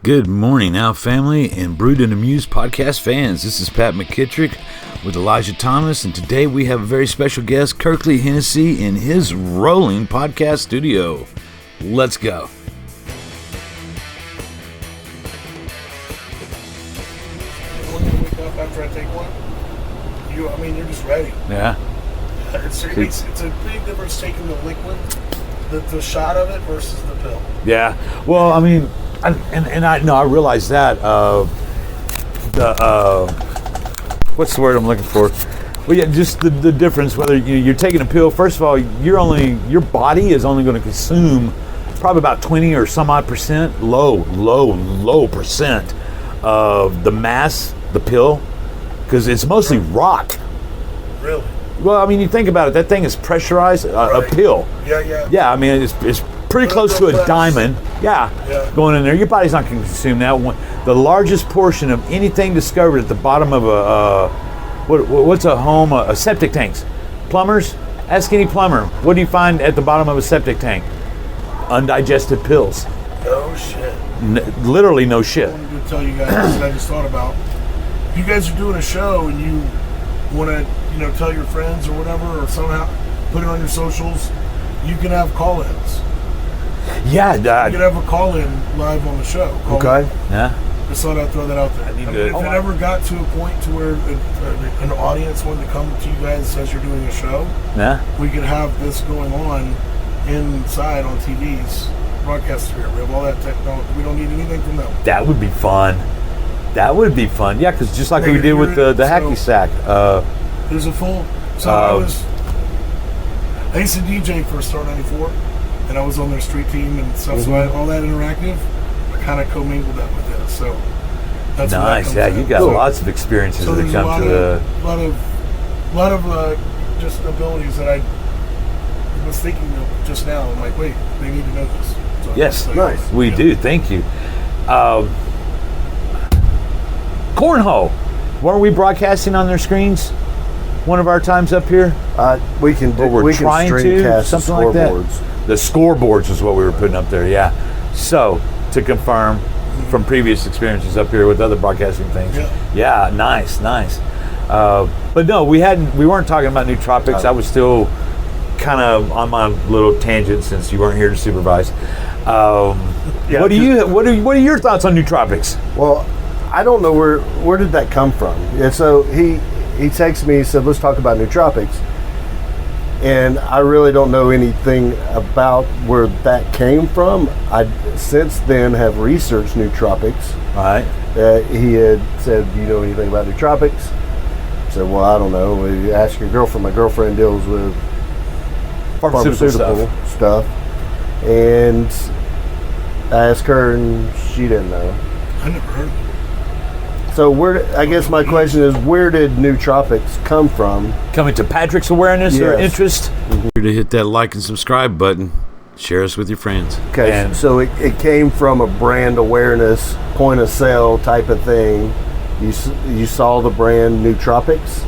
Good morning now, family and Brewed and Amused podcast fans. This is Pat McKittrick with Elijah Thomas, and today we have a very special guest, Kirkley Hennessy, in his rolling podcast studio. Let's go. When you wake up after I take one, you're just ready. Yeah. It's a big difference taking the liquid, the shot of it versus the pill. Yeah. Well, I mean, I realize that. What's the word I'm looking for? Well, yeah, just the difference whether you're taking a pill. First of all, your body is only going to consume probably about 20 or some odd percent, low percent of the mass, the pill, because it's mostly rock. Really? Well, I mean, you think about it. That thing is pressurized, Right. a pill. Yeah. Yeah, I mean, it's pretty close to a diamond. Yeah, going in there. Your body's not going to consume that. The largest portion of anything discovered at the bottom of what's a home? A septic tanks. Plumbers? Ask any plumber. What do you find at the bottom of a septic tank? Undigested pills. No shit. Literally no shit. I wanted to tell you guys that I just thought about. If you guys are doing a show and you want to, tell your friends or whatever, or somehow put it on your socials, you can have call-ins. Yeah, You can have a call-in live on the show. Okay. Yeah. Just thought I'd throw that out there. If it ever got to a point to where an audience wanted to come to you guys as you're doing a show, we could have this going on inside on TVs, broadcast here. We have all that technology. We don't need anything from them. That would be fun. Yeah, because just like we did with the hacky sack. There's a full. So I used to DJ for Star 94, and I was on their street team and stuff. Mm-hmm. So all that interactive, I kind of commingled that with this. So that's nice. Yeah, you got lots of experiences so that come to a lot of just abilities that I was thinking of just now. I'm like, wait, they need to know this. So yes, nice. We do. Thank you. Cornhole. Weren't we broadcasting on their screens one of our times up here? We can streamcast something like that. The scoreboards is what we were putting up there. Yeah. So to confirm from previous experiences up here with other broadcasting things. Yeah. Nice. But no, we weren't talking about nootropics. I was still kind of on my little tangent since you weren't here to supervise. What are your thoughts on nootropics? Well, I don't know where did that come from. And so he texted me, he said, let's talk about nootropics. And I really don't know anything about where that came from. I since then have researched nootropics. All right. He had said, do you know anything about nootropics? I said, well, I don't know. We asked your girlfriend. My girlfriend deals with pharmaceutical stuff. And I asked her, and she didn't know. I never heard of it. So I guess my question is, where did nootropics come from? Coming to Patrick's awareness or interest? Mm-hmm. Here to hit that like and subscribe button. Share us with your friends. Okay, so it came from a brand awareness, point of sale type of thing. You saw the brand nootropics?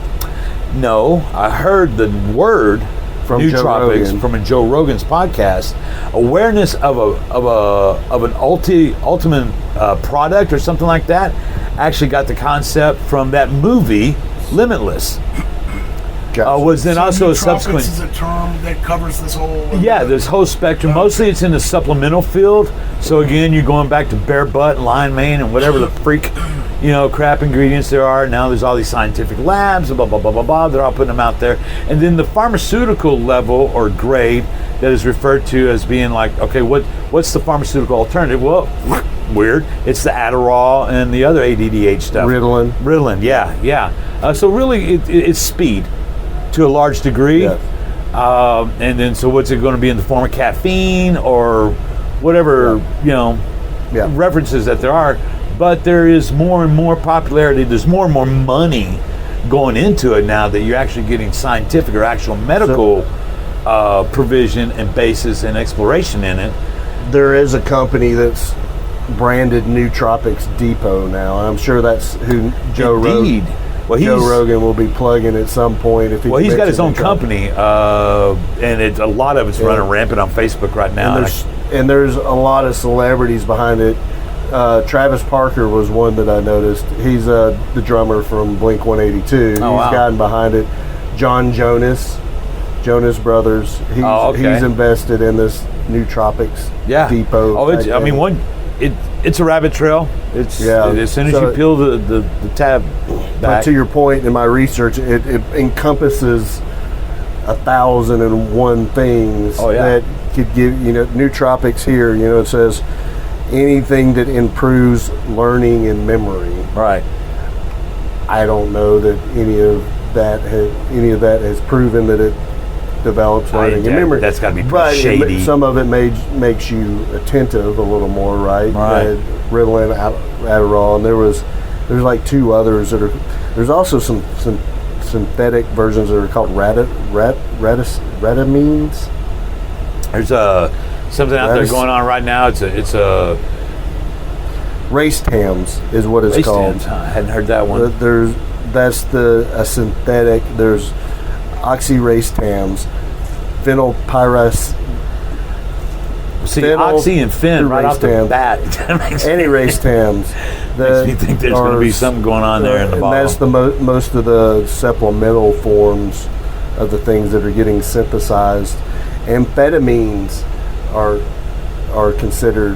No, I heard the word from nootropics from a Joe Rogan's podcast. Awareness of an ultimate product or something like that. Actually got the concept from that movie Limitless. Was then also a subsequent. Is a term that covers this whole. This whole spectrum. Mostly it's in the supplemental field. So again, you're going back to bear butt and lion mane and whatever the freak, crap ingredients there are. Now there's all these scientific labs, blah blah blah blah blah. They're all putting them out there. And then the pharmaceutical level or grade that is referred to as being like, okay, what's the pharmaceutical alternative? Well, weird. It's the Adderall and the other ADDH stuff. Ritalin, yeah. So really, it's speed to a large degree. Yes. And then, so what's it going to be in the form of caffeine or whatever, references that there are. But there is more and more popularity. There's more and more money going into it now that you're actually getting scientific or actual medical provision and basis and exploration in it. There is a company that's branded Nootropics Depot now. I'm sure that's who Joe Rogan will be plugging at some point. He's got his own company, and a lot of it's running rampant on Facebook right now. And there's a lot of celebrities behind it. Travis Parker was one that I noticed. He's the drummer from Blink-182. He's gotten behind it. John Jonas Brothers. He's invested in this Nootropics depot. Oh, it's a rabbit trail. As soon as you peel the tab back. But to your point, in my research, it encompasses 1,001 things that could give, Nootropics here, it says anything that improves learning and memory. Right. I don't know that any of that has proven that it develops learning and memory. That's got to be pretty shady. Some of it makes you attentive a little more, right? Right. Ritalin, Adderall, and there's like 2 others that are. There's also some synthetic versions that are called retamines. There's something out there going on right now. It's a Racetams is what it's called. I hadn't heard that one. That's a synthetic. There's oxyracetams, phenylpyrus. See, oxy and fen right off the bat. Any racetams. Makes me think there's going to be something going on there in the bottom. That's the most of the supplemental forms of the things that are getting synthesized. Amphetamines are considered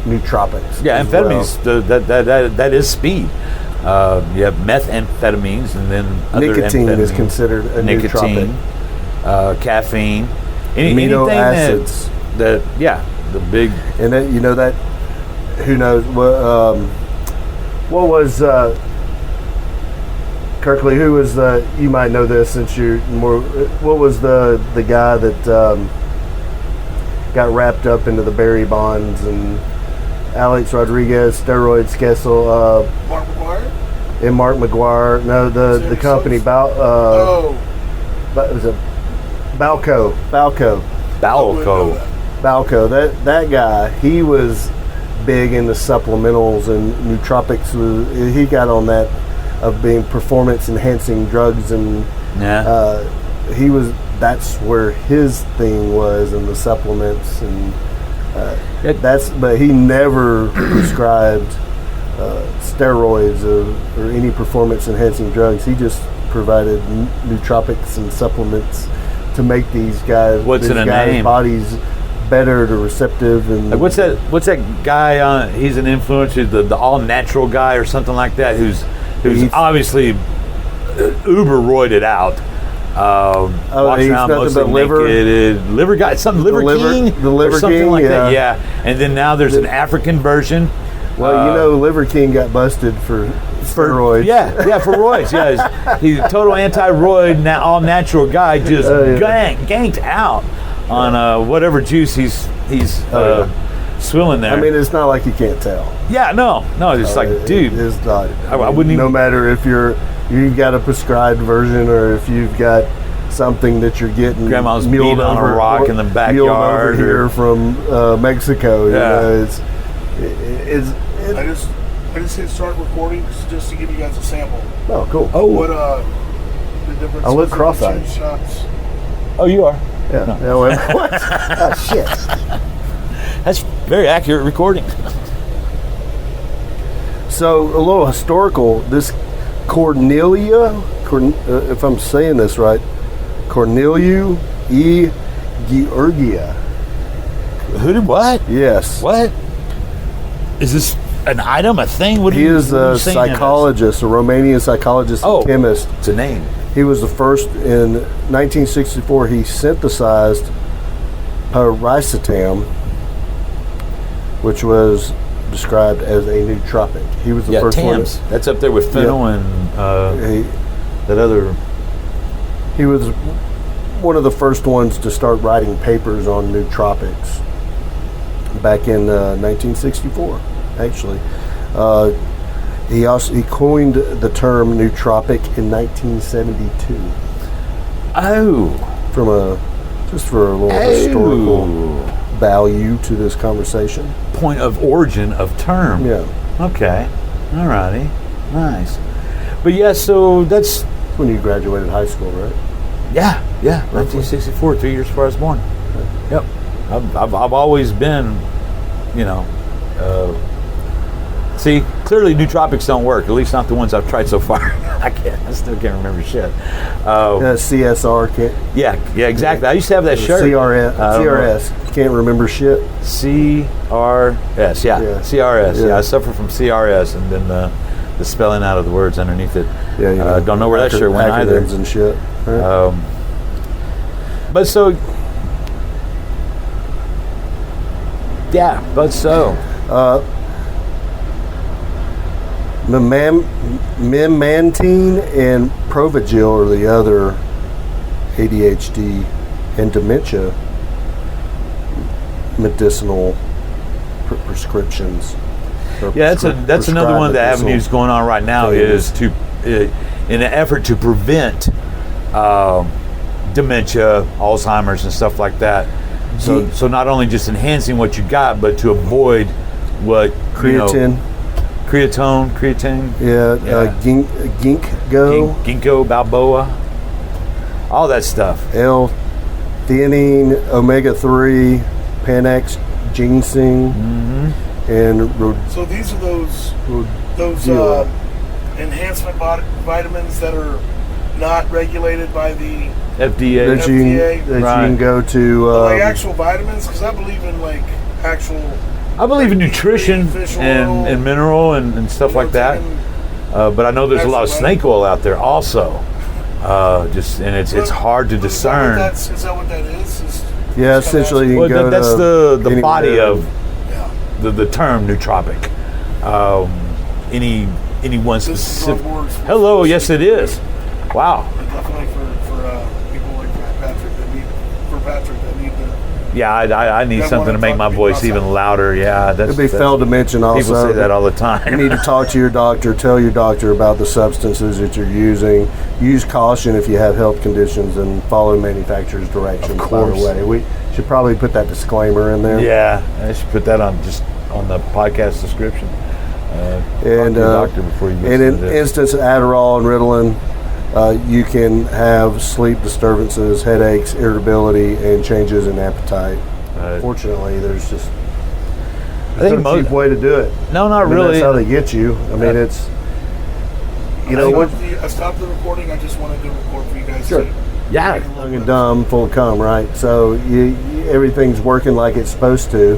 nootropics. Yeah, amphetamines. That is speed. You have methamphetamines, and then nicotine is considered a nootropic. Caffeine, amino acids. The big. And that that who knows what was Kirkley? Who was you might know this since you're more. What was the guy that got wrapped up into the Barry Bonds and Alex Rodriguez, steroids, Kessel, Mark McGuire? And Mark McGuire. No, the company was it Balco. That guy, he was big into supplementals and nootropics. He got on that of being performance enhancing drugs, and that's where his thing was, in the supplements, and but he never prescribed steroids or any performance enhancing drugs. He just provided nootropics and supplements to make these guys' bodies better, to receptive. And like what's that guy? He's an influencer, the all natural guy or something like that. Who's obviously uber roided out. Walks around mostly naked. Liver guy, the Liver King, like that. Yeah, and then now there's an African version. Well, Liver King got busted for steroids. For roids. Yeah, he's a total anti-roid, all natural guy, just ganked out on whatever juice he's swilling there. I mean, it's not like you can't tell. Yeah, no, it's like, dude, it's not. I wouldn't even. No matter if you've got a prescribed version or if you've got something that you're getting. Grandma's beating on a rock in the backyard over here from Mexico. I just hit start recording just to give you guys a sample. Oh, cool. Oh, what the difference? I look cross-eyed. Shots. Oh, you are. Yeah. No. What? Oh, shit. That's very accurate recording. So a little historical. This Cornelia, if I'm saying this right, Corneliu E. Georgia. Who did what? Yes. What? Is this an item, a thing? He is a psychologist, a Romanian psychologist and chemist. It's a name. He was the first in 1964. He synthesized piracetam, which was described as a nootropic. He was the first one. That's up there with phenol and that other. He was one of the first ones to start writing papers on nootropics back in 1964. Actually, he coined the term nootropic in 1972. Oh, for a little historical value to this conversation. Point of origin of term. Yeah. Okay. Alrighty. Nice. But yeah, so that's when you graduated high school, right? Yeah. 1964, 2 years before I was born. Yep. I've always been, See, clearly nootropics don't work. At least not the ones I've tried so far. I still can't remember shit. CSR can't. Yeah, exactly. I used to have that shirt. CRS can't remember shit. CRS, yeah. CRS. Yeah, I suffer from CRS, and then the spelling out of the words underneath it. Yeah, don't know where that shirt went either. And shit. Right? But so. Memantine and Provigil are the other ADHD and dementia medicinal prescriptions. Yeah, that's another one of the avenues going on right now is to, in an effort to prevent dementia, Alzheimer's, and stuff like that. So not only just enhancing what you got, but to avoid what creatine. Ginkgo biloba, all that stuff. L-theanine, omega-3, Panax, ginseng, and so these are those enhancement vitamins that are not regulated by the FDA. That you can go to like actual vitamins, because I believe in like actual. I believe in nutrition and mineral and stuff like that. But I know there's a lot of snake oil out there also. It's hard to discern. Is that what that is? Essentially, you can go that's the body of the term nootropic. Any one specific. Hello, yes, it is. Wow. Definitely for people like Patrick that need to. Yeah, I need something to make my voice even louder. Yeah, it'd be failed to mention also. People say that all the time. You need to talk to your doctor. Tell your doctor about the substances that you're using. Use caution if you have health conditions, and follow manufacturer's directions. By the way, we should probably put that disclaimer in there. Yeah, I should put that on the podcast description. And doctor before you in instance of Adderall and Ritalin, you can have sleep disturbances, headaches, irritability, and changes in appetite. Fortunately, there's just no cheap way to do it. No, not really. That's how they get you. I mean, it's I stopped the recording. I just wanted to record for you guys. Sure. Yeah. Young and dumb, full of cum, right? So everything's working like it's supposed to,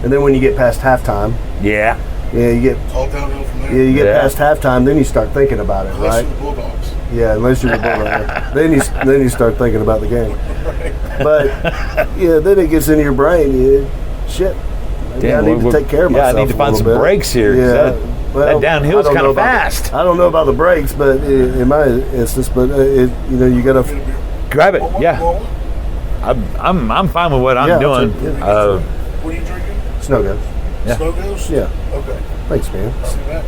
and then when you get past halftime, you get all downhill from there. Yeah, you get past halftime, then you start thinking about it, Unless right? you're the Bulldogs. Yeah, unless you're the Bulldogs. then you start thinking about the game. Right. But then it gets into your brain. Shit. Maybe I need to take care of myself. I need to find some brakes here. Yeah. That downhill's kind of fast. I don't know about the brakes, but in my instance, but you gotta grab it. Yeah. I'm fine with what I'm doing. What are you drinking? Snow Ghost. Yeah. Snow Ghost? Yeah. Okay. Thanks, man. See that?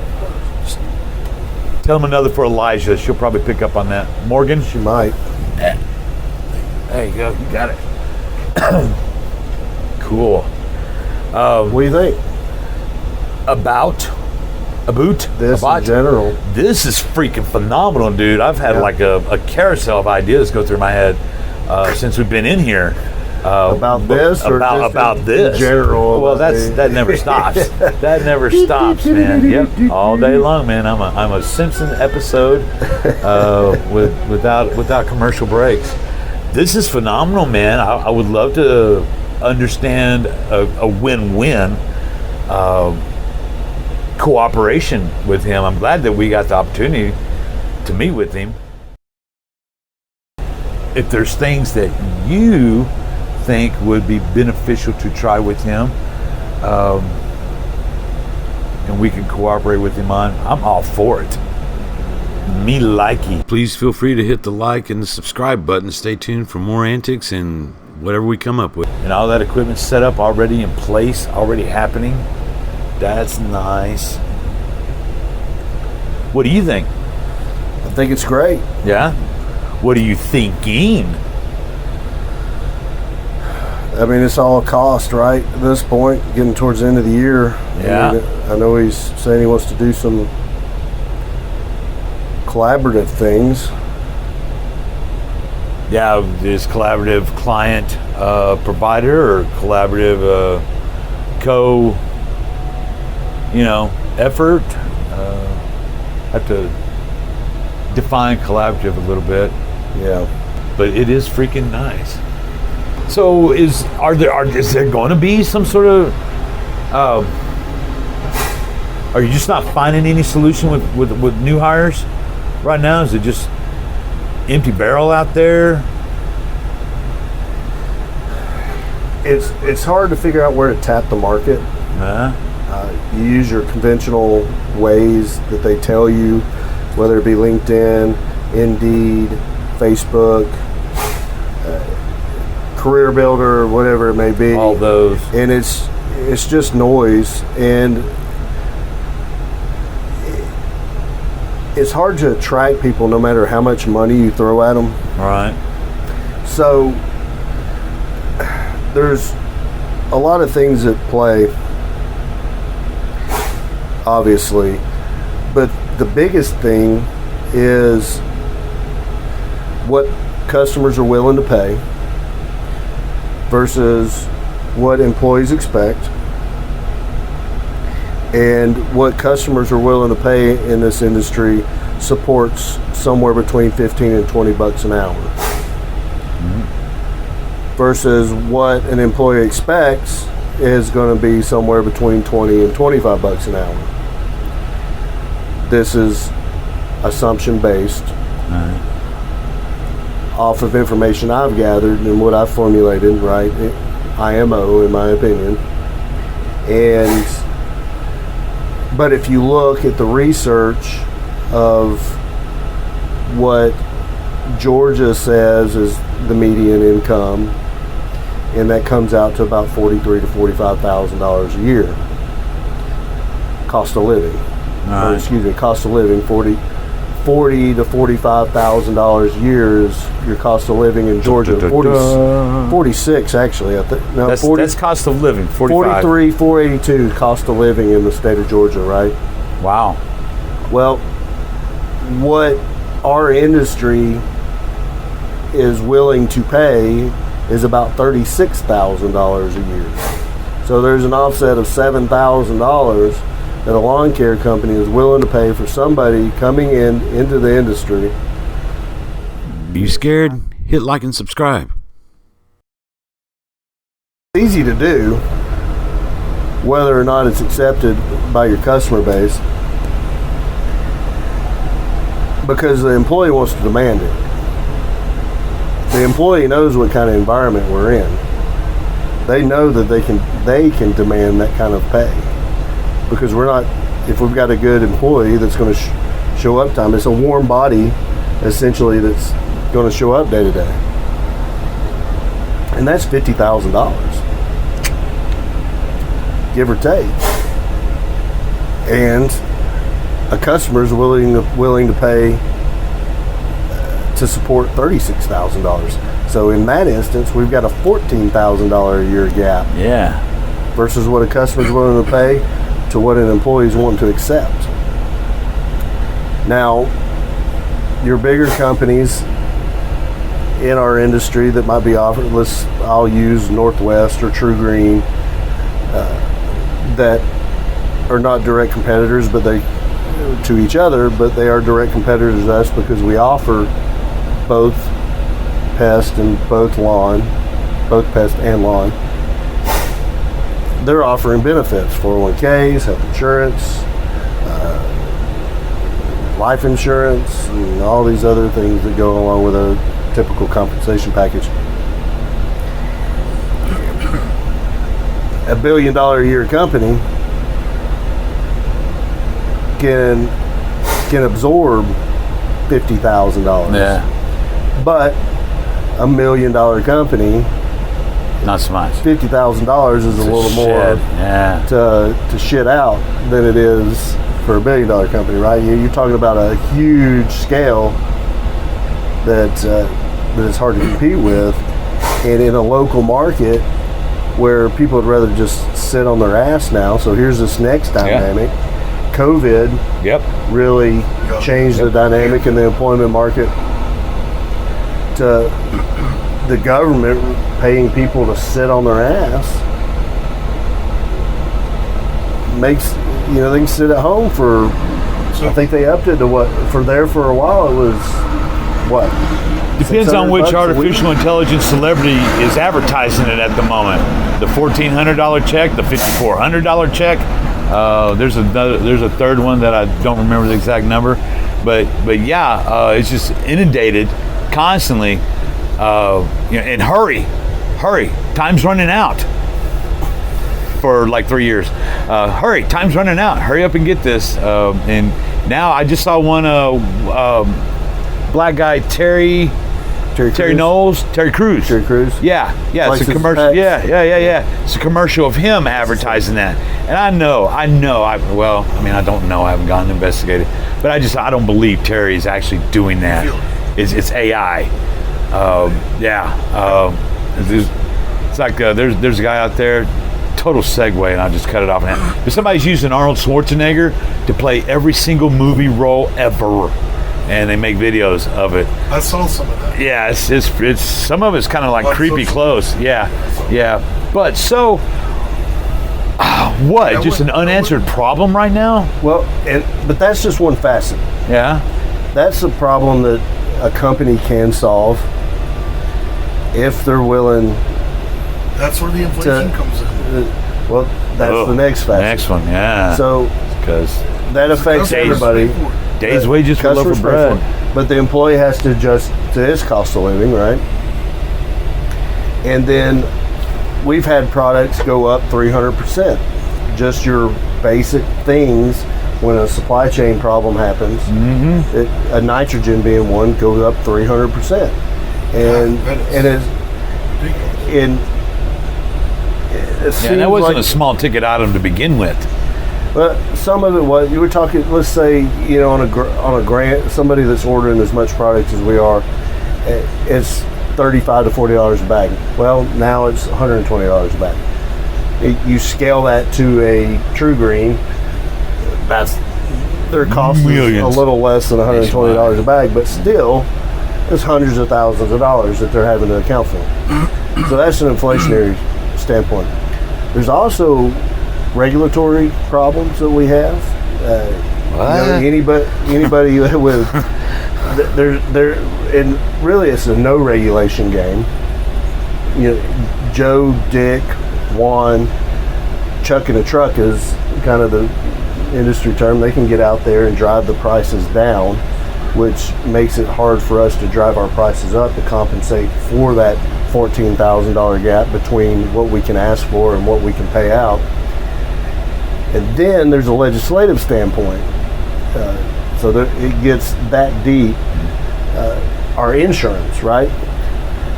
Tell them another for Elijah. She'll probably pick up on that. Morgan? She might. There you go. You got it. Cool. What do you think? About this in general. This is freaking phenomenal, dude. I've had like a carousel of ideas go through my head since we've been in here. About this or about this in general? Well, that never stops. That never stops, man. Yep, all day long, man. I'm a Simpson episode without commercial breaks. This is phenomenal, man. I would love to understand a win-win cooperation with him. I'm glad that we got the opportunity to meet with him. If there's things that you think would be beneficial to try with him, and we can cooperate with him on, I'm all for it. Me likey. Please feel free to hit the like and the subscribe button. Stay tuned for more antics and whatever we come up with. And all that equipment set up, already in place, already happening. That's nice. What do you think? I think it's great. Yeah? What are you thinking? I mean, it's all a cost, right? At this point, getting towards the end of the year. Yeah. I know he's saying he wants to do some collaborative things. Yeah, is collaborative client provider or collaborative effort. Have to define collaborative a little bit. Yeah. But it is freaking nice. So is there going to be some sort of are you just not finding any solution with new hires right now? Is it just empty barrel out there? It's hard to figure out where to tap the market. You use your conventional ways that they tell you, whether it be LinkedIn, Indeed, Facebook, Career Builder, whatever it may be. All those. And it's just noise, and it's hard to attract people no matter how much money you throw at them. All right. So there's a lot of things at play, obviously, but the biggest thing is what customers are willing to pay versus what employees expect, and what customers are willing to pay in this industry supports somewhere between 15 and 20 bucks an hour. Versus what an employee expects is going to be somewhere between 20 and 25 bucks an hour. This is assumption based off of information I've gathered and what I've formulated, right? IMO, in my opinion. But if you look at the research of what Georgia says is the median income, and that comes out to about $43,000 to $45,000 a year. Cost of living. Cost of living, $40,000 to $45,000 a year is your cost of living in Georgia. 46 actually, I think. No, that's cost of living. 45. 482 cost of living in the state of Georgia, right? Wow. Well, what our industry is willing to pay is about $36,000 a year. So there's an offset of $7,000 that a lawn care company is willing to pay for somebody coming into the industry. Are you scared? Hit like and subscribe. It's easy to do, whether or not it's accepted by your customer base, because the employee wants to demand it. The employee knows what kind of environment we're in. They know that they can demand that kind of pay, because we're not. If we've got a good employee that's going to show up time, it's a warm body, essentially, that's going to show up day to day, and that's $50,000, give or take. And a customer is willing to pay to support $36,000. So in that instance, we've got a $14,000 a year gap. Yeah. Versus what a customer's willing to pay to what an employee's wanting to accept. Now, your bigger companies in our industry that might be offered, I'll use Northwest or True Green, that are not direct competitors, but they to each other, but they are direct competitors to us because we offer both pest and both pest and lawn. They're offering benefits, 401ks, health insurance, life insurance, and all these other things that go along with a typical compensation package. $1 billion a year company can absorb $50,000. Yeah. But $1 million company, not so much. $50,000 is a little more to shit out than it is for $1 billion company, right? You're talking about a huge scale that is hard to compete with, and in a local market where people would rather just sit on their ass now. So here's this next dynamic. Yeah. COVID really changed the dynamic in the employment market to the government paying people to sit on their ass they can sit at home for. I think they upped it to what for a while. It was what. Depends on which artificial intelligence celebrity is advertising it at the moment. The $1,400 check, the $5,400 check. There's a third one that I don't remember the exact number, but yeah, it's just inundated constantly. And hurry, time's running out. For like 3 years. Hurry, time's running out. Hurry up and get this. And now I just saw one black guy, Terry Knowles, Terry Crews. Yeah, it's a commercial. Yeah. It's a commercial of him advertising that. And I don't know. I haven't gone and investigated, but I don't believe Terry is actually doing that. It's AI. It's like there's a guy out there. Total segue, and I'll just cut it off now. If somebody's using Arnold Schwarzenegger to play every single movie role ever, and they make videos of it. I saw some of that. Yeah, it's some of it's kind of like creepy close. Yeah. But so, what? Just an unanswered problem right now? Well, but that's just one facet. Yeah. That's a problem that a company can solve if they're willing. That's where the inflation comes in. Well, that's the next factor. Next one, yeah. So, because that affects everybody. Days wages for a loaf of bread. But the employee has to adjust to his cost of living, right? And then we've had products go up 300%. Just your basic things when a supply chain problem happens. Mm-hmm. A nitrogen being one goes up 300%. And and that wasn't a small ticket item to begin with. But some of it was, you were talking, let's say, on a grant, somebody that's ordering as much product as we are, it's $35 to $40 a bag. Well, now it's $120 a bag. You scale that to a True Green, their cost is a little less than $120 a bag, but still, it's hundreds of thousands of dollars that they're having to account for. So that's an inflationary standpoint. There's also regulatory problems that we have. Anybody with and really it's a no regulation game. Joe, Dick, Juan, chucking a truck is kind of the industry term. They can get out there and drive the prices down, which makes it hard for us to drive our prices up to compensate for that $14,000 gap between what we can ask for and what we can pay out. And then there's a legislative standpoint. So it gets that deep. Our insurance, right?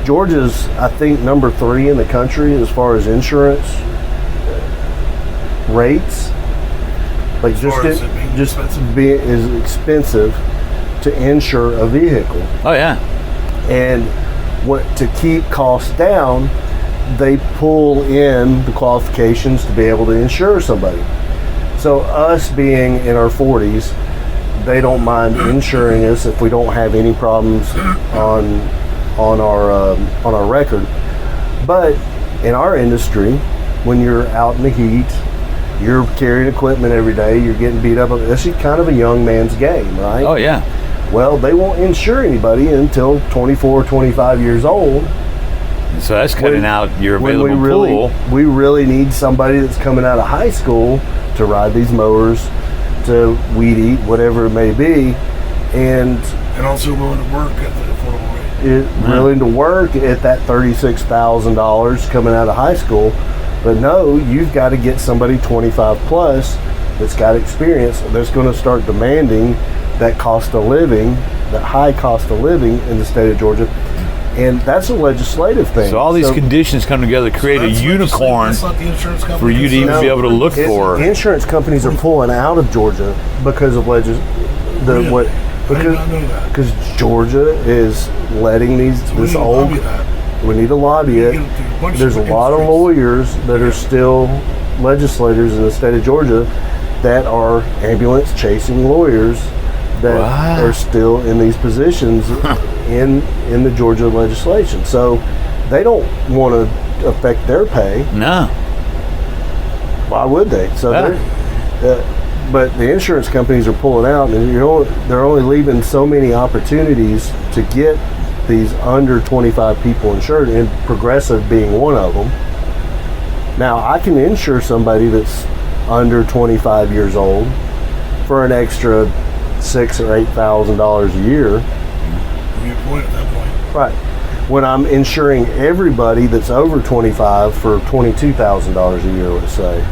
Georgia's, I think, number 3 in the country as far as insurance rates. Like is expensive to insure a vehicle. Oh yeah. And to keep costs down, they pull in the qualifications to be able to insure somebody. So us being in our 40s, they don't mind insuring us if we don't have any problems on our record. But in our industry, when you're out in the heat, you're carrying equipment every day, you're getting beat up. This is kind of a young man's game, right? Oh yeah. Well, they won't insure anybody until 24, 25 years old. So that's cutting out your available pool. We really need somebody that's coming out of high school to ride these mowers, to weed eat, whatever it may be, and also willing to work at the affordable rate. Willing to work at that $36,000 coming out of high school. But no, you've got to get somebody 25 plus that's got experience that's going to start demanding that cost of living, that high cost of living in the state of Georgia. And that's a legislative thing. So all these conditions come together to create a unicorn for you to even be able to look for. Insurance companies are pulling out of Georgia because of because Georgia is letting we need to lobby it. There's a lot of lawyers that are still legislators in the state of Georgia that are ambulance chasing lawyers that are still in these positions in the Georgia legislation. So they don't want to affect their pay. No. Why would they? So But the insurance companies are pulling out, and they're only leaving so many opportunities to get these under 25 people insured, and Progressive being one of them. Now, I can insure somebody that's under 25 years old for an extra $6,000 or $8,000 a year. Good point at that point. Right. When I'm insuring everybody that's over 25 for $22,000 a year, let's say.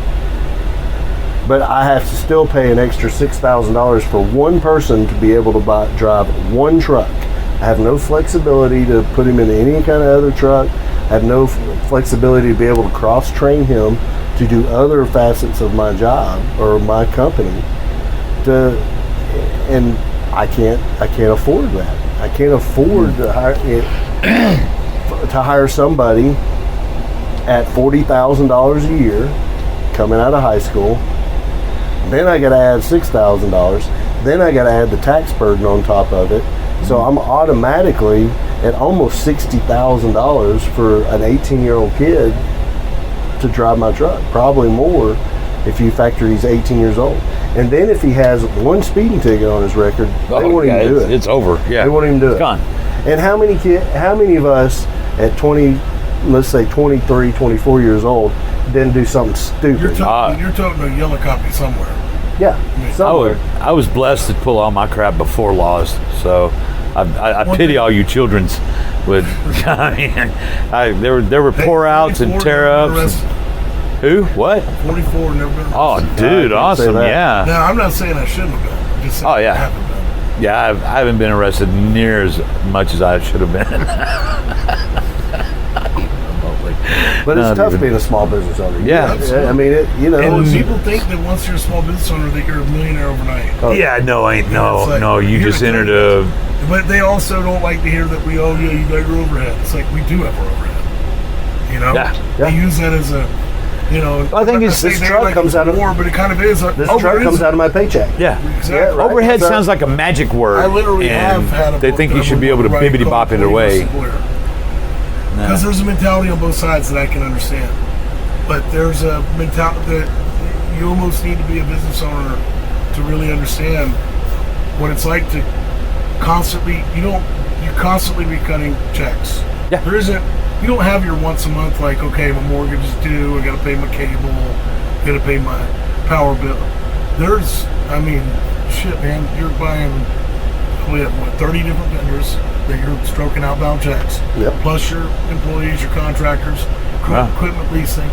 But I have to still pay an extra $6,000 for one person to be able to drive one truck. I have no flexibility to put him in any kind of other truck. I have no flexibility to be able to cross-train him to do other facets of my job or my company. And I can't afford that. I can't afford to hire somebody at $40,000 a year coming out of high school. Then I got to add $6,000. Then I got to add the tax burden on top of it. So I'm automatically at almost $60,000 for an 18-year-old kid to drive my truck. Probably more if you factor he's 18 years old. And then if he has one speeding ticket on his record, they won't even do it. It's over. Yeah, they won't even do it. It's gone. And how many of us at 20, let's say 23, 24 years old, then do something stupid? You're toting a yellow copy somewhere. Yeah, somewhere. I was blessed to pull all my crap before laws, so I pity all you children's. I mean, there were pour outs and tear ups. Who? What? 44, never been arrested. Oh, dude, awesome! Yeah. Now I'm not saying I shouldn't have been. I'm just saying I haven't been. Yeah, I haven't been arrested near as much as I should have been. But it's tough being a small business owner. Yeah. I mean, And people think that once you're a small business owner that you're a millionaire overnight. Yeah, no, you just entered a... But they also don't like to hear that you got your overhead. It's like, we do have our overhead. You know? Yeah. They use that as a, I think this truck comes out of more, but it kind of is. This truck comes out of my paycheck. Yeah. Exactly. Yeah, right. Overhead sounds like a magic word. I literally have had a they think you should be able to bibbity bop it away. Because there's a mentality on both sides that I can understand. But there's a mentality that you almost need to be a business owner to really understand what it's like to constantly, you're constantly be cutting checks. Yeah. You don't have your once a month like, okay, my mortgage is due, I gotta pay my cable, I gotta pay my power bill. Shit, man, you're buying, we have 30 different vendors that you're stroking outbound checks. Yep. Plus your employees, your contractors, equipment leasing.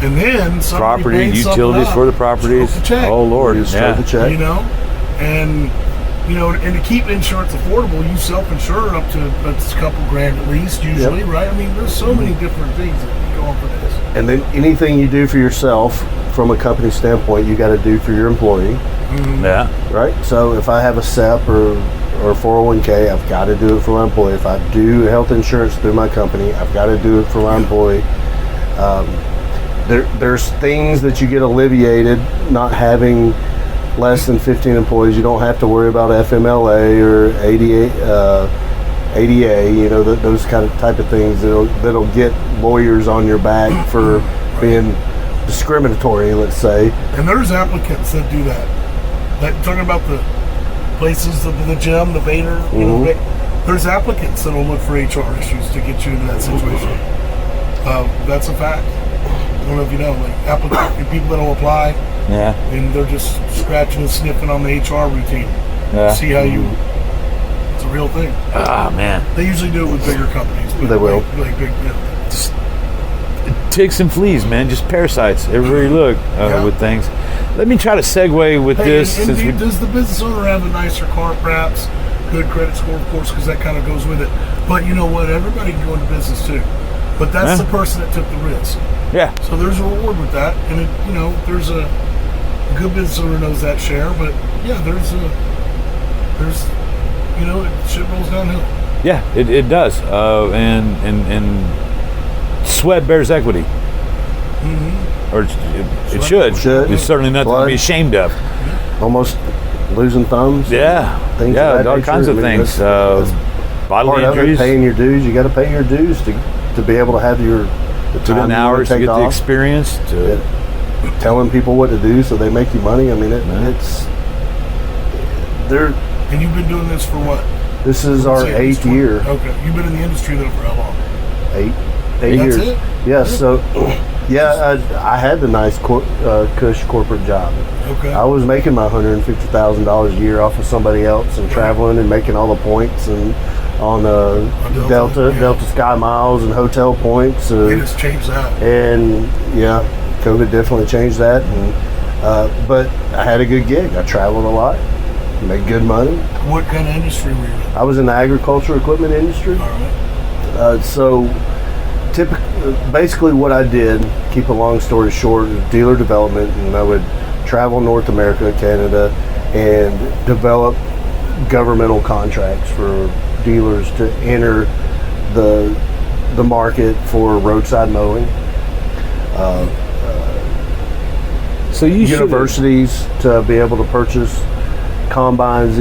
And then property, utilities for the properties. The check. Oh Lord, the check. And to keep insurance affordable, you self-insure up to a couple grand at least, usually, right? I mean, there's so many different things that go on for this. And then anything you do for yourself, from a company standpoint, you got to do for your employee. Mm-hmm. Yeah. Right. So if I have a SEP or 401k, I've got to do it for my employee. If I do health insurance through my company, I've got to do it for my employee. There's things that you get alleviated not having less than 15 employees. You don't have to worry about FMLA or ADA, those kind of type of things that'll get lawyers on your back for being discriminatory, let's say. And there's applicants that do that. Like talking about the places, the gym, the Vader, there's applicants that'll look for HR issues to get you into that situation. That's a fact. I don't know if you know, like people that'll apply, and they're just scratching and sniffing on the HR routine. See how you. It's a real thing. Ah, man. They usually do it with bigger companies. But they will. Like big. Just ticks and fleas, man. Just parasites everywhere you look with things. Let me try to segue with this. And does the business owner have a nicer car, perhaps? Good credit score, of course, because that kind of goes with it. But you know what? Everybody can go into business too. But that's the person that took the risk. Yeah. So there's a reward with that, and there's a good business owner knows that share. But yeah, there's shit rolls downhill. Yeah, it does. And sweat bears equity. Mm-hmm. Or it should. It's certainly nothing to be ashamed of. Almost losing thumbs. Yeah. Things all kinds of things. Bodily injuries. Paying your dues. You got to pay your dues to be able to have the time hours to get the experience. telling people what to do so they make you money. I mean, it's they're. And you've been doing this for what? This is our 8th year. Okay, you've been in the industry though for how long? 8 years. That's it? Yes. So, I had the nice cush corporate job. Okay. I was making my $150,000 a year off of somebody else and traveling and making all the points and on Delta Sky Miles and hotel points. It has changed that. And COVID definitely changed that. And but I had a good gig. I traveled a lot, made good money. What kind of industry were you in? I was in the agriculture equipment industry. All right. So basically what I did, keep a long story short, is dealer development, and I would travel North America, Canada, and develop governmental contracts for dealers to enter the market for roadside mowing. So you universities to be able to purchase combines,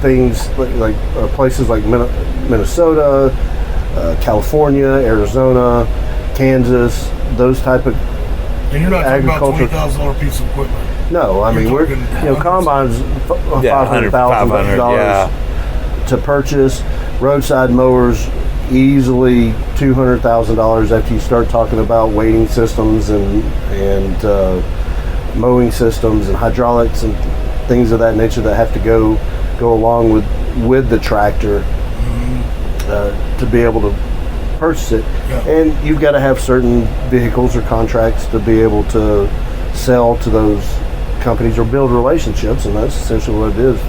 things like places like Minnesota, California, Arizona, Kansas, those type of and you're not talking about agriculture. $20,000 piece of equipment. No, I mean we're combines $500,000 to purchase. Roadside mowers easily $200,000 after you start talking about weighting systems and mowing systems and hydraulics and things of that nature that have to go along with the tractor to be able to purchase it. Yeah. And you've got to have certain vehicles or contracts to be able to sell to those companies or build relationships, and that's essentially what it is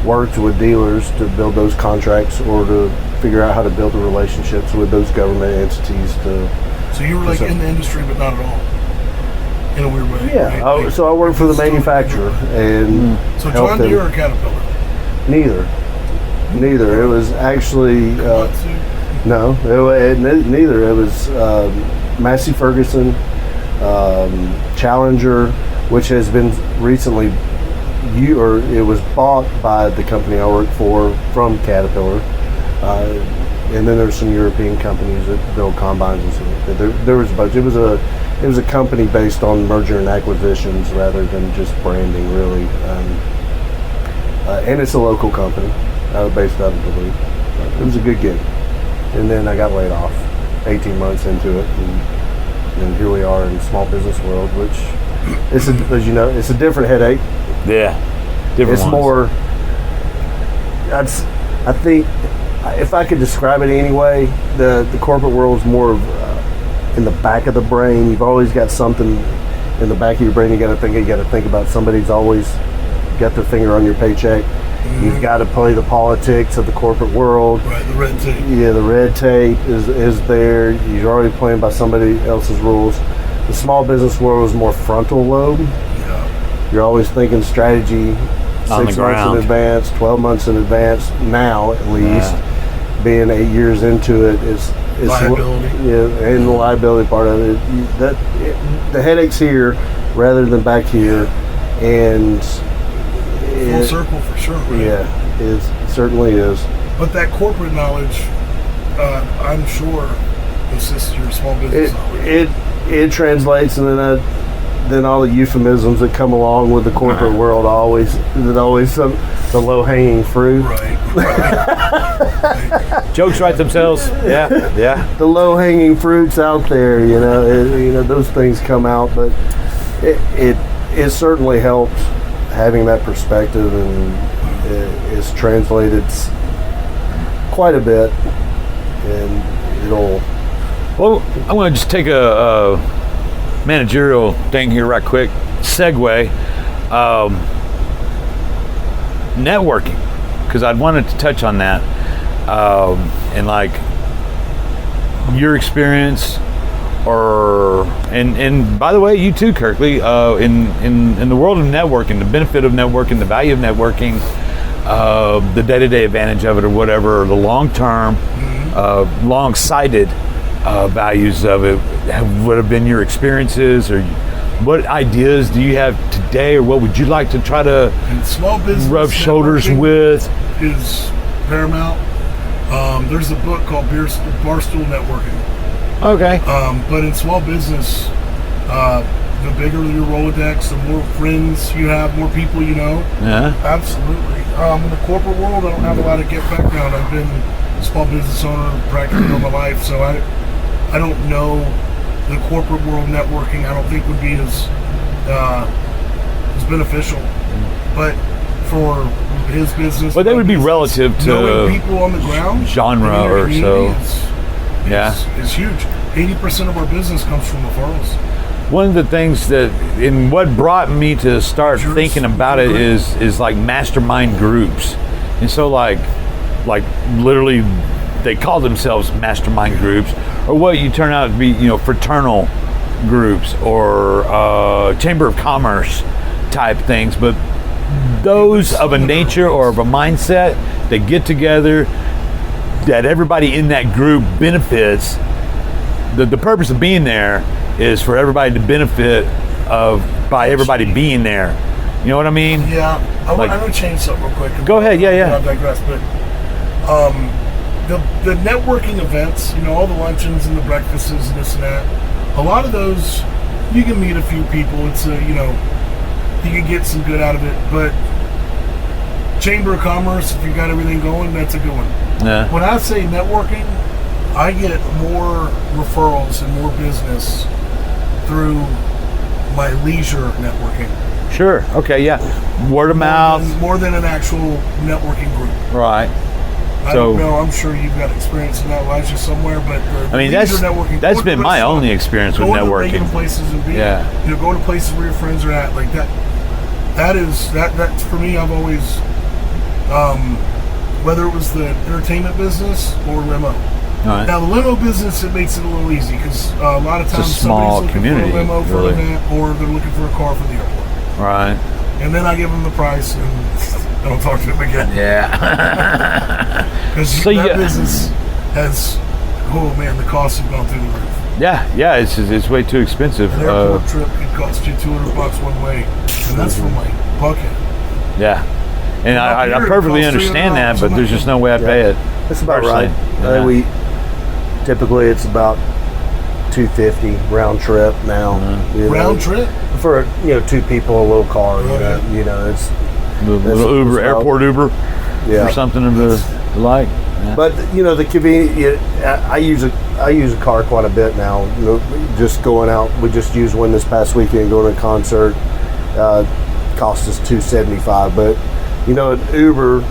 work with dealers to build those contracts or to figure out how to build the relationships with those government entities So you were like in the industry but not at all, in a weird way. Yeah, right? so I worked for the manufacturer and So John Deere or Caterpillar? Neither. It was actually neither. It was Massey Ferguson, Challenger, which has been recently it was bought by the company I work for from Caterpillar, and then there's some European companies that build combines and stuff. There was a bunch. It was a company based on merger and acquisitions rather than just branding, really. And it's a local company based out of Duluth. It was a good gig. And then I got laid off 18 months into it, and here we are in the small business world, which is, as you know, it's a different headache. Yeah, different. It's more. I think if I could describe it anyway, the corporate world is more of in the back of the brain. You've always got something in the back of your brain. You got to think about somebody's always got their finger on your paycheck. You've got to play the politics of the corporate world. Right, the red tape. Yeah, the red tape is there. You're already playing by somebody else's rules. The small business world is more frontal lobe. Yeah. You're always thinking strategy 6 months in advance, 12 months in advance, now at least. Yeah. Being 8 years into it is liability. And the liability part of it. The headache's here rather than back here. And full circle for sure, right? Yeah, it certainly is. But that corporate knowledge, I'm sure, assists your small business knowledge. It translates, and then all the euphemisms that come along with the corporate world always some the low hanging fruit. Right. Jokes write themselves. Yeah. The low hanging fruits out there, those things come out, but it certainly helps having that perspective, and it's translated quite a bit, and it'll. Well, I want to just take a managerial thing here right quick. Segue. Networking, because I'd wanted to touch on that, and like your experience, and by the way, you too, Kirkley, in the world of networking, the benefit of networking, the value of networking, the day-to-day advantage of it, or whatever, or the long-term, long-sighted values of it. What have been your experiences, or what ideas do you have today, or what would you like to try to small business rub shoulders with? Is paramount. There's a book called Barstool Networking. Okay. But in small business, The bigger your Rolodex, the more friends you have, more people you know. Yeah. Absolutely. In the corporate world, I don't have a lot of background. I've been a small business owner practically all my life, so I don't know the corporate world networking. I don't think would be as beneficial. But for his business, But they would be relative to knowing people on the ground, genre or so. Is huge. 80% of our business comes from referrals. One of the things and what brought me to start thinking about it is like mastermind groups. And so like literally they call themselves mastermind groups, or what you turn out to be, fraternal groups or chamber of commerce type things. But those of a nature or of a mindset that get together, that everybody in that group benefits. The purpose of being there is for everybody to benefit by everybody being there. You know what I mean? Yeah. I'm going to change something real quick. Go ahead. Yeah. I digress. But the networking events, all the luncheons and the breakfasts and this and that, a lot of those, you can meet a few people. It's you can get some good out of it. But Chamber of Commerce, if you got everything going, that's a good one. Yeah. When I say networking, I get more referrals and more business through my leisure networking. Sure. Okay. Yeah. Word of mouth. More than an actual networking group. Right. I don't know. I'm sure you've got experience in that, Elijah, somewhere. But that's been my only experience with networking. Going to places and going to places where your friends are at, like that. That's for me. I've always, whether it was the entertainment business or limo. Right. Now the limo business, it makes it a little easy because a lot of times somebody's looking for a limo for an event, or they're looking for a car for the airport. Right. And then I give them the price and I don't talk to them again. Yeah. Because that business has, the costs have gone through the roof. Yeah, it's way too expensive. An airport trip could cost you $200 one way, and that's from like Buckhead. Yeah. And I perfectly understand that, but there's just no way I pay it. That's about right. Yeah. Typically it's about $250 round trip now. Round trip for two people, a little car. It's little Uber, airport Uber, or something of the like. Yeah. But the convenience. I use a car quite a bit now. Just going out. We just used one this past weekend going to a concert. Cost us $275, but an Uber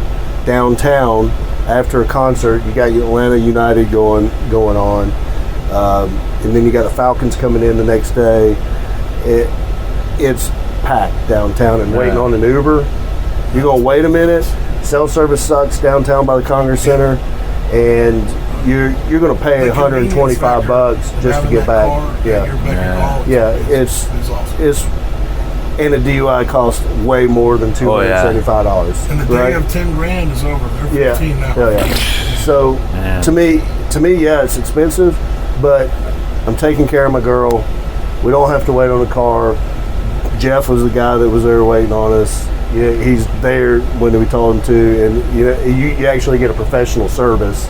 downtown after a concert, you got your Atlanta United going on, and then you got the Falcons coming in the next day. It's packed downtown, and waiting on an Uber. You're gonna wait a minute. Cell service sucks downtown by the Congress Center, and you're gonna pay $125 just to get back. It's awesome. And a DUI costs way more than $275. And the day of $10,000 is over. They're 15 now. So to me, it's expensive, but I'm taking care of my girl. We don't have to wait on the car. Jeff was the guy that was there waiting on us. He's there when we told him to, and you actually get a professional service.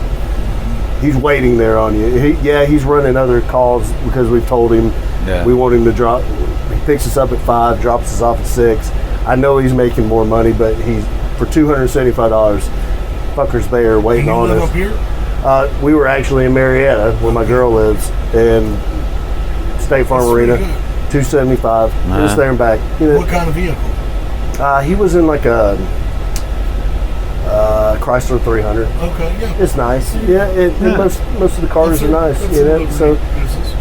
He's waiting there on you. He's running other calls because we've told him we want him to drop. He picks us up at 5, drops us off at 6. I know he's making more money, but he's for $275. Fucker's there waiting on us. Up here? We were actually in Marietta, where my girl lives, and State Farm Arena, $275. Just there and back. What kind of vehicle? He was in like a Chrysler 300. Okay, yeah. It's nice. Most of the cars are nice. So.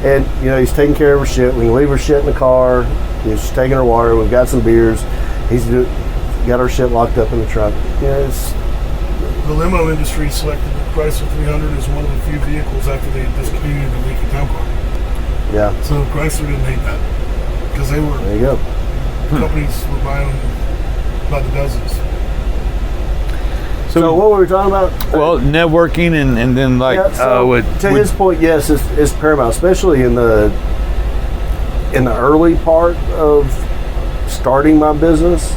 And he's taking care of her shit. We can leave her shit in the car. He's taking her water. We've got some beers. He's got our shit locked up in the truck. The limo industry selected the Chrysler 300 as one of the few vehicles after they discontinued the Lincoln Town Car. Yeah. So Chrysler didn't hate that because they were. There you go. Companies were buying by the dozens. So what were we talking about? Well, networking and then to his point, yes, it's paramount, especially in the early part of starting my business.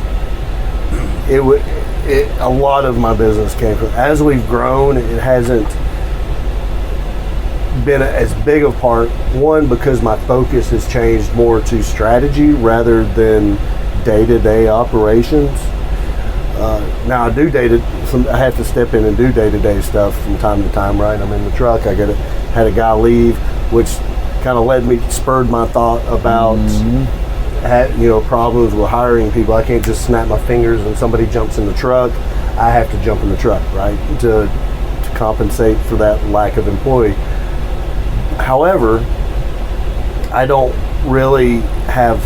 A lot of my business came from, as we've grown, it hasn't been as big a part, one, because my focus has changed more to strategy rather than day-to-day operations. Now I do I have to step in and do day-to-day stuff from time to time, right? I'm in the truck, had a guy leave, which kind of spurred my thought about problems with hiring people. I can't just snap my fingers and somebody jumps in the truck. I have to jump in the truck, right, to compensate for that lack of employee. However, I don't really have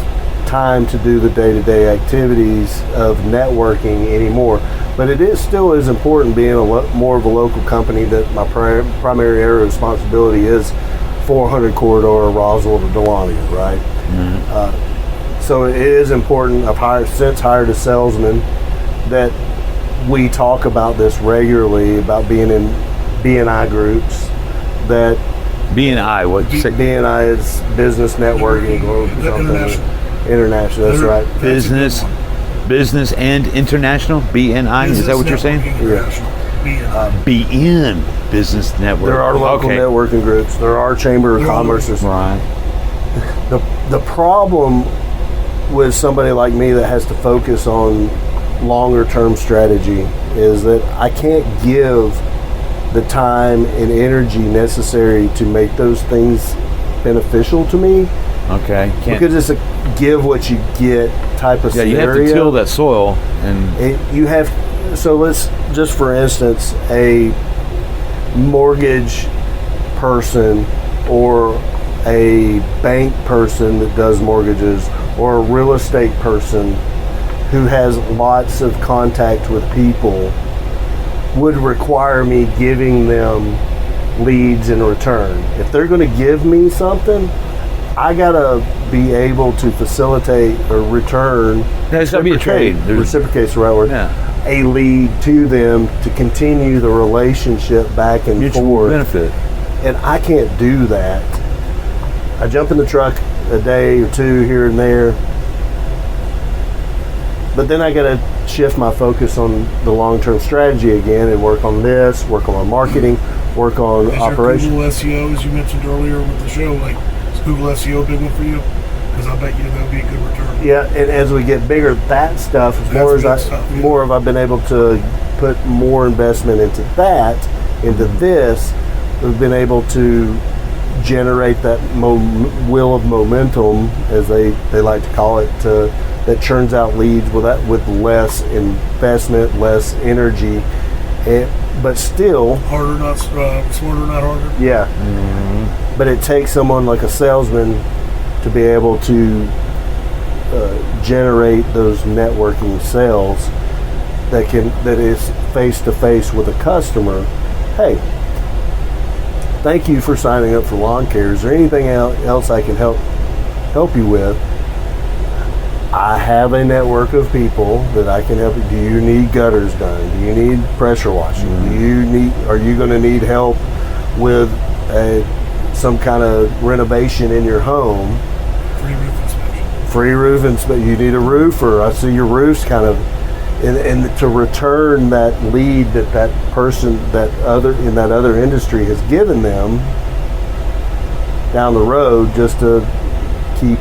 time to do the day-to-day activities of networking anymore. But it still is important, being more of a local company, that my primary area of responsibility is 400 corridor, Roswell to Delania, right? Mm-hmm. So it is important. I've since hired a salesman that we talk about this regularly, about being in BNI groups. That BNI, what? BNI is business networking group or something. International, that's right. Business and international, BNI. Is that what you're saying? Yeah. BN, business network. There are local networking groups. There are chamber of commerces. Right. The problem with somebody like me that has to focus on longer term strategy is that I can't give the time and energy necessary to make those things beneficial to me. Okay. Because it's a give what you get type of scenario. Yeah, you have to till that soil, and so let's just, for instance, a mortgage person or a bank person that does mortgages, or a real estate person who has lots of contact with people, would require me giving them leads in return. If they're going to give me something, I gotta be able to facilitate or return. There's gotta be a trade. Reciprocate's the right word. Yeah. A lead to them to continue the relationship back and mutual forth. Benefit. And I can't do that. I jump in the truck a day or two here and there, but then I gotta shift my focus on the long-term strategy again and work on this, work on my marketing, work on operations. Google SEO, as you mentioned earlier with the show, like, is Google SEO a big one for you? Because I bet you that'll be a good return. Yeah, and as we get bigger, that stuff is more of I've been able to put more investment into this. We've been able to generate that wheel of momentum, as they like to call it, that churns out leads with less investment, less energy, but still harder, not smarter, not harder. Yeah, mm-hmm. But it takes someone like a salesman to be able to generate those networking sales that is face to face with a customer. Hey, thank you for signing up for lawn care. Is there anything else I can help you with? I have a network of people that I can help you. Do you need gutters done? Do you need pressure washing? Mm-hmm. Are you going to need help with some kind of renovation in your home? Free roof inspection. You need a roofer. I see your roof's kind of, and to return that lead that person in that other industry has given them down the road, just to keep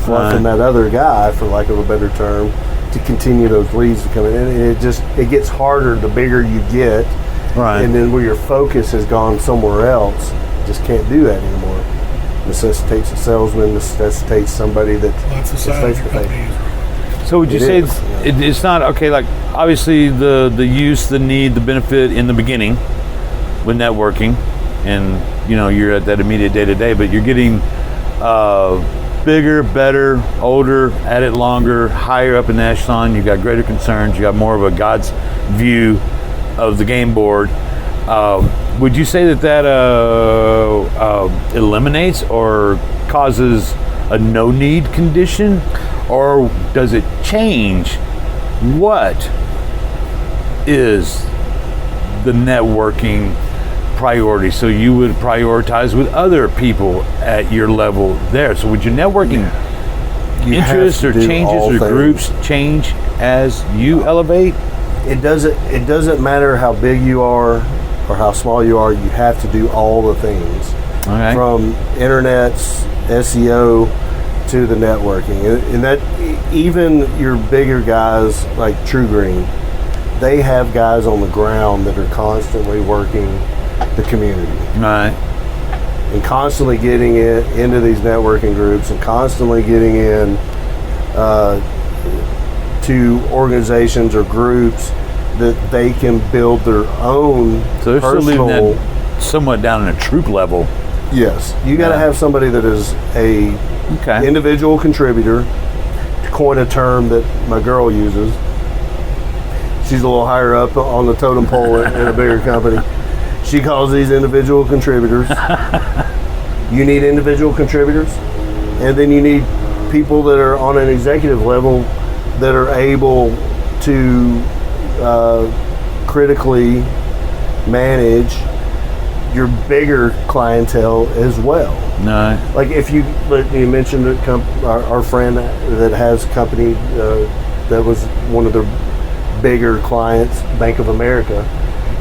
fluffing that other guy, for lack of a better term, to continue those leads to come in. And it gets harder the bigger you get, right? And then where your focus has gone somewhere else, just can't do that anymore. Necessitates a salesman, necessitates somebody that's face to face. So would you say it's not okay? Like, obviously the use, the need, the benefit in the beginning with networking, and you're at that immediate day to day, but you're getting bigger, better, older, at it longer, higher up in the echelon. You got greater concerns. You got more of a God's view of the game board. Would you say that eliminates or causes a no-need condition, or does it change what is the networking priority? So you would prioritize with other people at your level there. So would your networking interests or changes or groups change as you elevate? It doesn't matter how big you are or how small you are. You have to do all the things. Okay. From internet's SEO to the networking, and that even your bigger guys like True Green, they have guys on the ground that are constantly working the community, Right. and constantly getting into these networking groups, and constantly getting in to organizations or groups that they can build their own So they're still personal. leaving that somewhat down in a troop level. Yes, you got to Yeah. have somebody that is a Okay. individual contributor. To coin a term that my girl uses, she's a little higher up on the totem pole in a bigger company. She calls these individual contributors. You need individual contributors, and then you need people that are on an executive level that are able to critically manage your bigger clientele as well. No. Like if you mentioned that our friend that has a company that was one of their bigger clients, Bank of America.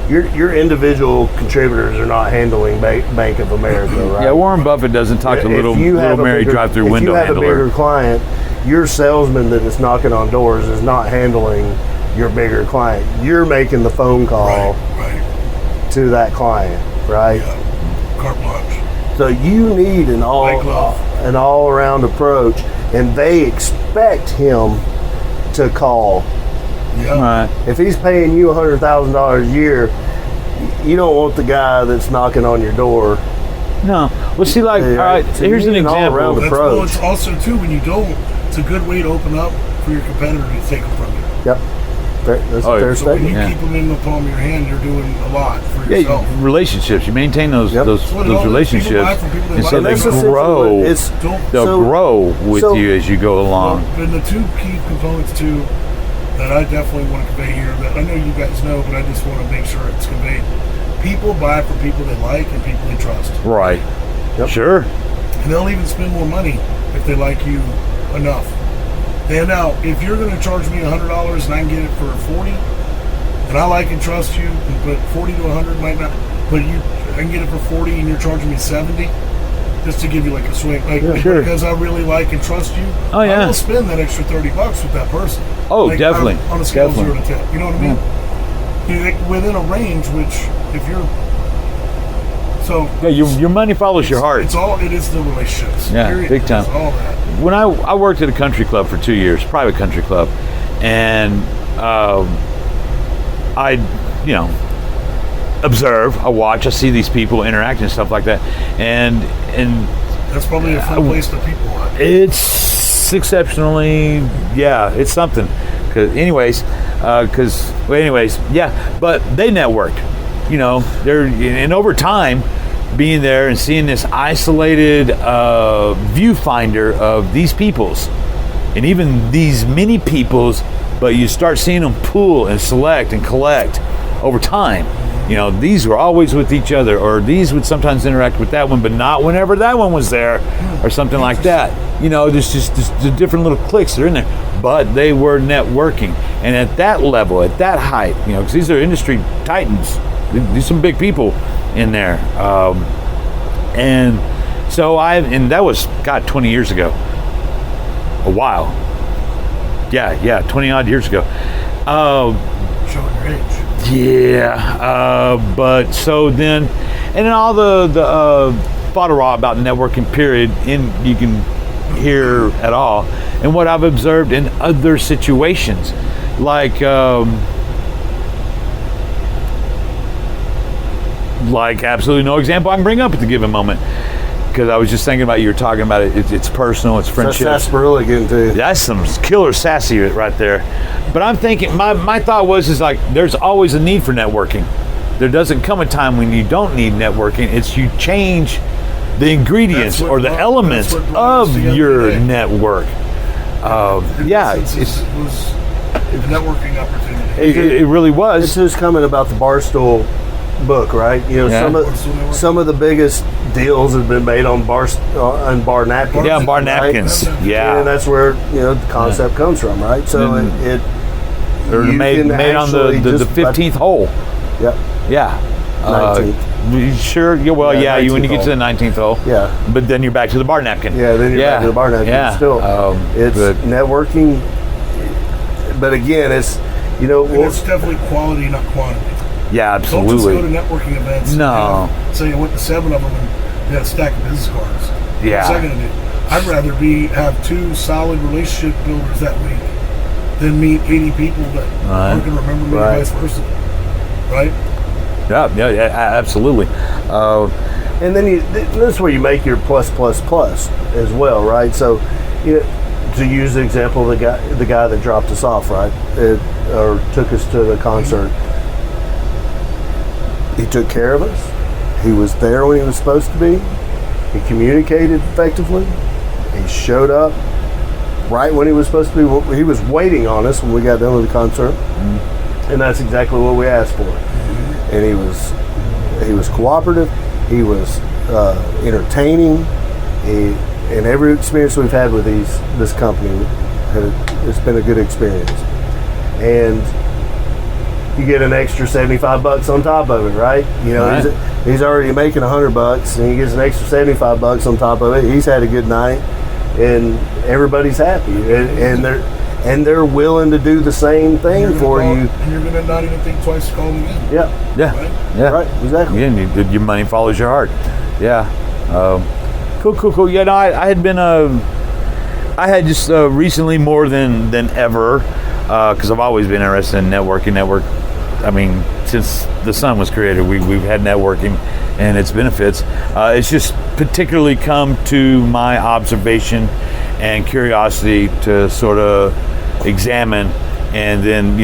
Your individual contributors are not handling Bank of America, right? Yeah, Warren Buffett doesn't talk to little Mary drive-through window handler. If you have a handler. bigger client, your salesman that is knocking on doors is not handling your bigger client. You're making the phone call Right. to that client, right? Yeah. Carte blanche. So you need an all-around approach, and they expect him to call. Yeah. Right. If he's paying you $100,000 a year, you don't want the guy that's knocking on your door. No. Well, see, like, Yeah, all right, so here's you an need an example. all-around That's, approach. well, it's also too when you don't. It's a good way to open up for your competitor to take them from you. Yep. That's Oh, a fair So when you statement. Yeah. keep them in the palm of your hand, you're doing a lot for Yeah, yourself. relationships. You maintain those Yep. those That's what it those all is. People buy relationships, from people they and so like. they That's essentially grow. what it's They'll so- grow with so- you as you go along. Well, and the two key components too that I definitely want to convey here, that I know you guys know, but I just want to make sure it's conveyed. People buy from people they like and people they trust. Right. Yep. Sure. And they'll even spend more money if they like you enough. And now, if you're going to charge me $100 and I can get it for 40, and I like and trust you, but 40 to 100 might not, but I can get it for 40 and you're charging me 70, just to give you like a swing, like Yeah, sure. because I really like and trust you. Oh, yeah. I will spend that extra $30 with that person. Oh, Like, definitely. on a scale Definitely. of 0 to 10. You know what I mean? Within a range, which if you're so Yeah, your money follows your heart. it is the relationships. Yeah, period. big time. It's all that. When I worked at a country club for 2 years, private country club, and I, observe, I watch, I see these people interact and stuff like that, and That's probably a fun place to people at. it's exceptionally, yeah, it's something. But they networked, and over time, being there and seeing this isolated viewfinder of these peoples, and even these many peoples, but you start seeing them pool and select and collect over time. These were always with each other, or these would sometimes interact with that one, but not whenever that one was there, or something like that. There's just the different little cliques that are in there, but they were networking. And at that level, at that height, because these are industry titans, these some big people in there. And so and that was, 20 years ago. A while. Yeah, 20 odd years ago. Showing your age. Yeah, but so then, and then all the fodder about networking period, you can hear at all, and what I've observed in other situations, like absolutely no example I can bring up at the given moment, because I was just thinking about, you were talking about it. It's personal, it's friendship. That's really getting to. That's some killer sassy right there. But I'm thinking, my thought was like, there's always a need for networking. There doesn't come a time when you don't need networking. It's you change the ingredients or the elements of your network. It was a networking opportunity. It really This was. is coming about the Barstool book, right? Yeah. Some of the biggest deals have been made on bar napkins. Yeah, bar right? napkins. Yeah. And that's where the concept comes from, right? So They're you made can on the actually just 15th hole. Yeah. Yeah. 19th. Sure. Yeah, well, Yeah, when you 19th get to the 19th hole. Yeah. But then you're back to the bar napkin. Yeah, then you're back to the bar napkin. Yeah. Still, it's networking. But again, it's, And it's definitely quality, not quantity. Yeah, absolutely. Don't just go to networking events. No. Say you went to 7 of them and you had a stack of business cards. Yeah. What's that going to do? I'd rather have 2 solid relationship builders that week than meet 80 people that aren't going to remember me, vice versa. Right? Yeah, absolutely. And then that's where you make your plus as well, right? So, to use the example of the guy that dropped us off, right, or took us to the concert. He took care of us. He was there when he was supposed to be. He communicated effectively. He showed up right when he was supposed to be. He was waiting on us when we got done with the concert, and that's exactly what we asked for. And he was cooperative. He was entertaining. And every experience we've had with this company, it's been a good experience. And you get an extra $75 on top of it, right? He's already making $100, and he gets an extra $75 on top of it. He's had a good night, and everybody's happy, and they're willing to do the same thing for you. And you're gonna not even think twice to call them again. Yeah, right, exactly. Again, your money follows your heart. Yeah. Cool. Yeah, no, I had just recently more than ever, because I've always been interested in networking. I mean, since the sun was created, we've had networking and its benefits. It's just particularly come to my observation and curiosity to sort of examine, and then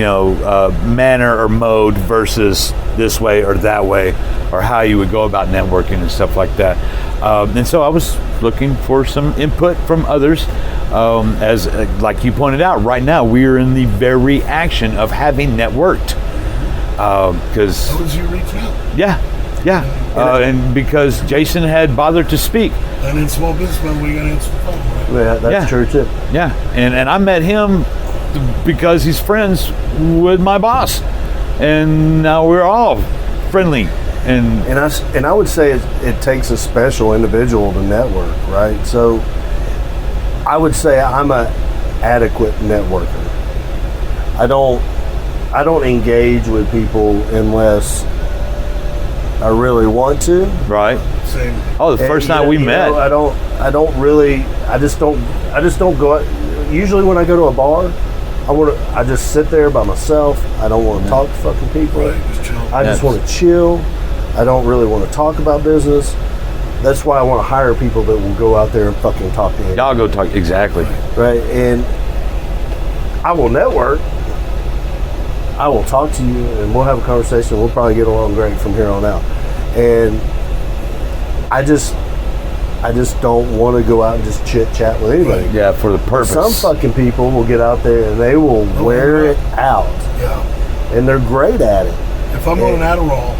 manner or mode versus this way or that way, or how you would go about networking and stuff like that. And so I was looking for some input from others. As like you pointed out, right now we are in the very action of having networked. Because how was you reaching out? And because Jason had bothered to speak. And in small business, man, we got to answer the phone, right? Yeah, that's true too. Yeah, and I met him because he's friends with my boss, and now we're all friendly. And I would say it takes a special individual to network, right? So I would say I'm a adequate networker. I don't engage with people unless I really want to. Right. Same. Oh, the first night we met. I just don't go out. Usually when I go to a bar, I just sit there by myself. I don't want to talk to fucking people. Right, just chill. I just want to chill. I don't really want to talk about business. That's why I want to hire people that will go out there and fucking talk to you. Y'all go talk, exactly. Right, and I will network. I will talk to you, and we'll have a conversation. We'll probably get along great from here on out. And I just don't want to go out and just chit chat with anybody. Yeah, for the purpose. Some fucking people will get out there and they will wear it out. Yeah. And they're great at it. If I'm on an Adderall.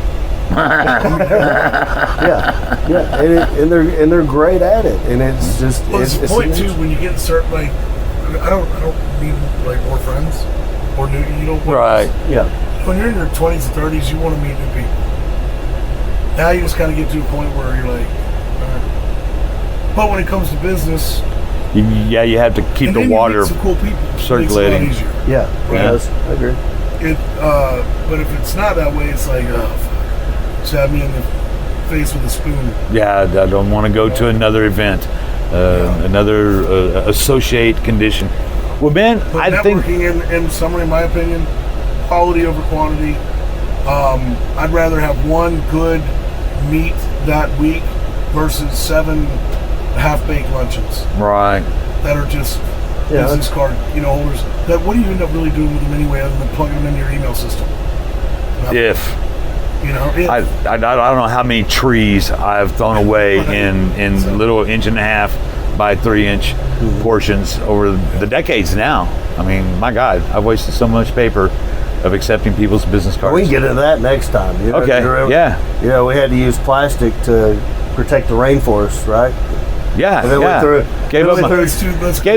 and they're great at it, and it's just. Well, it's the point too when you get certain I don't need more friends or new. You don't. Right. Yeah. When you're in your 20s and 30s, you want to meet new people. Now you just kind of get to a point where you're like. But when it comes to business, you have to keep the water some cool people circulating. It makes it a lot easier. Yeah, right? Yes, I agree. But if it's not that way, it's like, stab me in the face with a spoon. Yeah, I don't want to go to another event, another associate condition. Well, Ben, but I think in summary, in my opinion, quality over quantity. I'd rather have one good meet that week versus 7 half-baked luncheons. Right. That are just business card, holders. That what do you end up really doing with them anyway, other than plugging them into your email system? I don't know how many trees I've thrown away in little 1.5 by 3-inch portions over the decades now. I mean, my God, I've wasted so much paper of accepting people's business cards. We can get into that next time. Okay. Yeah. We had to use plastic to protect the rainforest, right? Yeah, And then yeah. Gave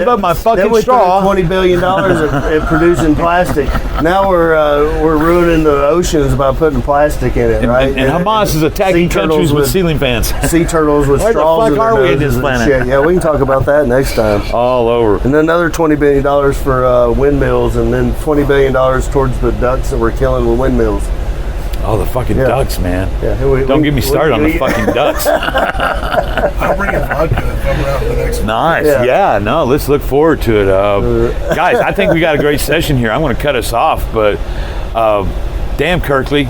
up my fucking straw. $20 billion at producing plastic. Now we're ruining the oceans by putting plastic in it, right? And Hamas is attacking countries with ceiling fans. Sea turtles with Where the straws fuck in their are we in noses this and planet? shit. Yeah, we can talk about that next time. All over. And then another $20 billion for windmills, and then $20 billion towards the ducks that we're killing with windmills. Oh, the fucking ducks, man. Yeah, Don't get me started on the fucking ducks. I'll bring in vodka if I'm around the next one. Nice. Yeah, no, let's look forward to it. Guys, I think we got a great session here. I'm going to cut us off, but damn, Kirkley.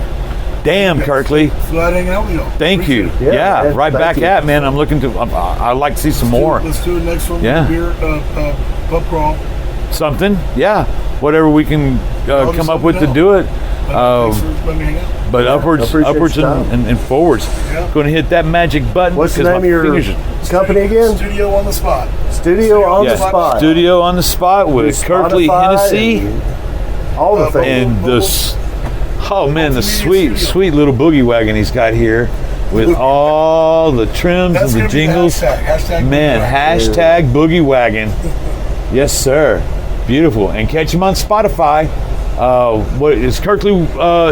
Damn, Kirkley. Glad hanging out with y'all. Thank you. Yeah, Yeah, right thank back you. at, man. I'm looking to, I'd like to see some more. Let's do it next one. Yeah. Beer, pub crawl. Something. Yeah. Whatever we can come up with to do it. Thanks for letting me hang out. But upwards appreciate your and forwards. Yeah. Going to hit that magic button. What's the because name of my your fingers company again? Studio on the spot. Studio on the Yeah, spot. Studio on the spot with Kirkley Spotify Hennessy and all the things. and the Multimedia sweet studio. little boogie wagon he's got here with all the trims That's and the gonna be the jingles. hashtag Man, hashtag boogie wagon. Yes, sir. Beautiful. And catch him on Spotify. What is Kirkley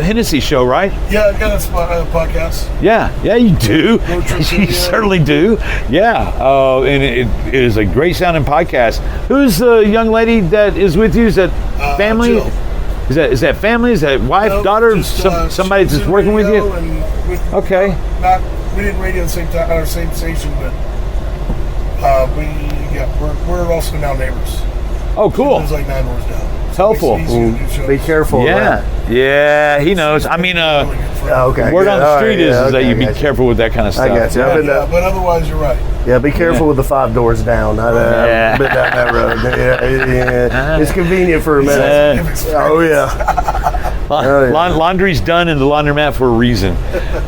Hennessy show, right? Yeah, I got a podcast. Yeah, you do. Road trip You video. certainly do. Yeah, and it is a great sounding podcast. Who's the young lady that is with you? Is that family? Jill. Is that family? Is that wife, No, daughter? just, Somebody she's that's in working with radio you? and with me. Okay. We didn't radio at the same time, our same station, but we're also now neighbors. Oh, cool. It was like 9 doors down. Helpful. Makes it easier to do shows. Be careful. of that. Yeah, he knows. I mean, Really good friend. Okay. word good. on the All street right, is yeah, that okay, you be I got careful with that kind of stuff. got you. Yeah. I've been, Yeah, but otherwise, you're right. Yeah, be careful with the 5 doors down. I've been down that road. Yeah. It's convenient for a minute. Yeah. If it's Oh yeah. Oh, yeah. Laundry's done in the laundromat for a reason.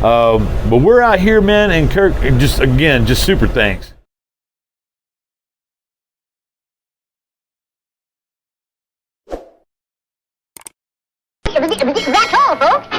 But we're out here, man, and Kirk, just super thanks. That's all, folks.